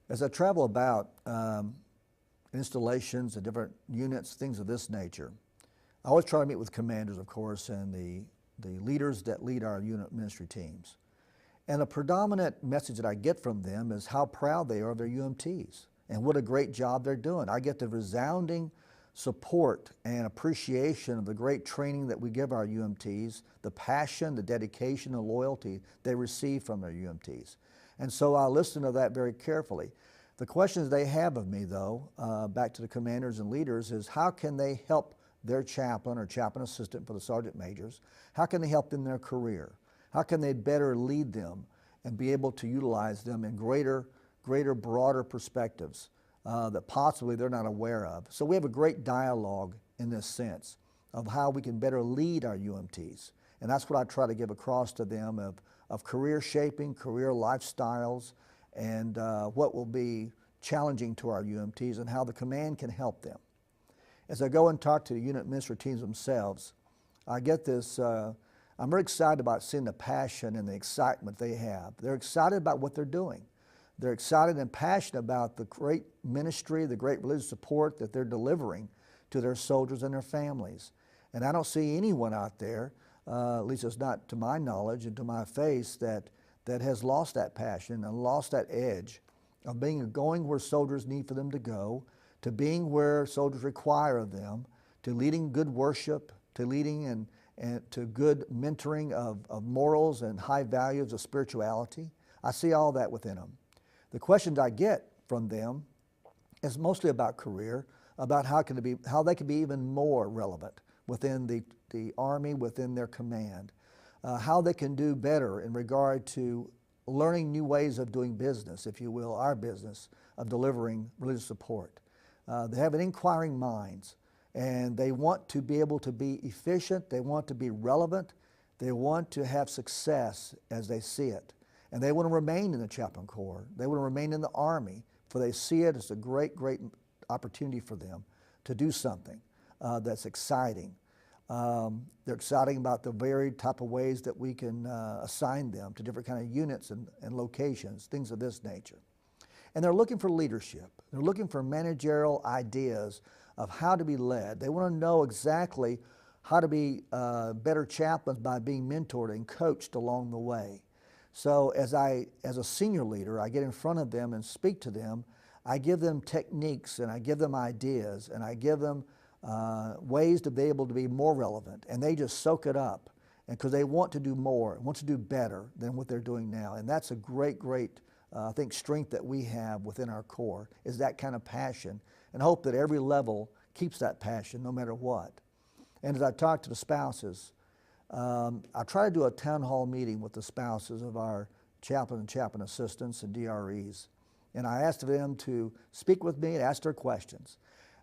As I travel about installations and different units, things of this nature, I always try to meet with commanders, of course, and the leaders that lead our unit ministry teams. And a predominant message that I get from them is how proud they are of their UMTs and what a great job they're doing. I get the resounding support and appreciation of the great training that we give our UMTs, the passion, the dedication, the loyalty they receive from their UMTs. And so I listen to that very carefully. The questions they have of me, though, back to the commanders and leaders, is how can they help their chaplain or chaplain assistant for the sergeant majors? How can they help in their career? How can they better lead them and be able to utilize them in greater, broader perspectives that possibly they're not aware of? So we have a great dialogue in this sense of how we can better lead our UMTs. And that's what I try to give across to them of career shaping, career lifestyles, and what will be challenging to our UMTs and how the command can help them. As I go and talk to the unit ministry teams themselves, I get this, I'm very excited about seeing the passion and the excitement they have. They're excited about what they're doing. They're excited and passionate about the great ministry, the great religious support that they're delivering to their soldiers and their families. And I don't see anyone out there, at least it's not to my knowledge and to my face, that has lost that passion and lost that edge of going where soldiers need for them to go, to being where soldiers require of them, to leading good worship, to leading and to good mentoring of morals and high values of spirituality. I see all that within them. The questions I get from them is mostly about career, about how they can be even more relevant within the Army, within their command, how they can do better in regard to learning new ways of doing business, if you will, our business of delivering religious support. They have an inquiring minds, and they want to be able to be efficient, they want to be relevant, they want to have success as they see it. And they want to remain in the Chaplain Corps, they want to remain in the Army, for they see it as a great opportunity for them to do something that's exciting. They're excited about the varied type of ways that we can assign them to different kind of units and locations, things of this nature. And they're looking for leadership. They're looking for managerial ideas of how to be led. They want to know exactly how to be better chaplains by being mentored and coached along the way. So as a senior leader, I get in front of them and speak to them. I give them techniques and I give them ideas and I give them ways to be able to be more relevant, and they just soak it up, and because they want to do more, want to do better than what they're doing now. And that's a great I think strength that we have within our Corps, is that kind of passion, and hope that every level keeps that passion no matter what. And as I talk to the spouses, I try to do a town hall meeting with the spouses of our chaplain and chaplain assistants and DREs, and I asked them to speak with me and ask their questions.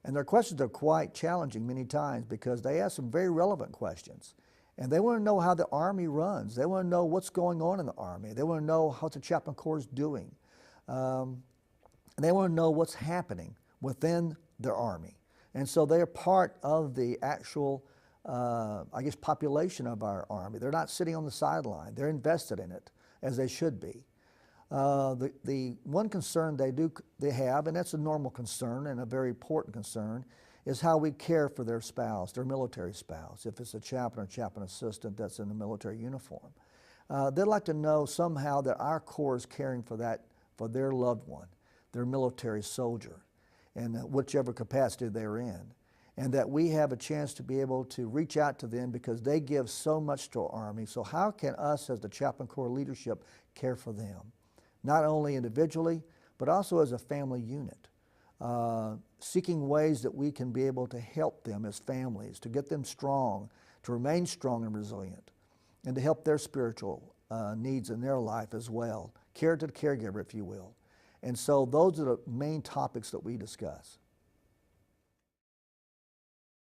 And their questions are quite challenging many times because they ask some very relevant questions. And they want to know how the Army runs. They want to know what's going on in the Army. They want to know how the Chaplain Corps is doing. And they want to know what's happening within their Army. And so they're part of the actual, population of our Army. They're not sitting on the sideline. They're invested in it, as they should be. The one concern they have, and that's a normal concern and a very important concern, is how we care for their spouse, their military spouse, if it's a chaplain or chaplain assistant that's in a military uniform. They'd like to know somehow that our Corps is caring for their loved one, their military soldier, in whichever capacity they're in, and that we have a chance to be able to reach out to them because they give so much to our Army. So how can us as the Chaplain Corps leadership care for them? Not only individually, but also as a family unit, seeking ways that we can be able to help them as families, to get them strong, to remain strong and resilient, and to help their spiritual needs in their life as well. Care to the caregiver, if you will. And so those are the main topics that we discuss.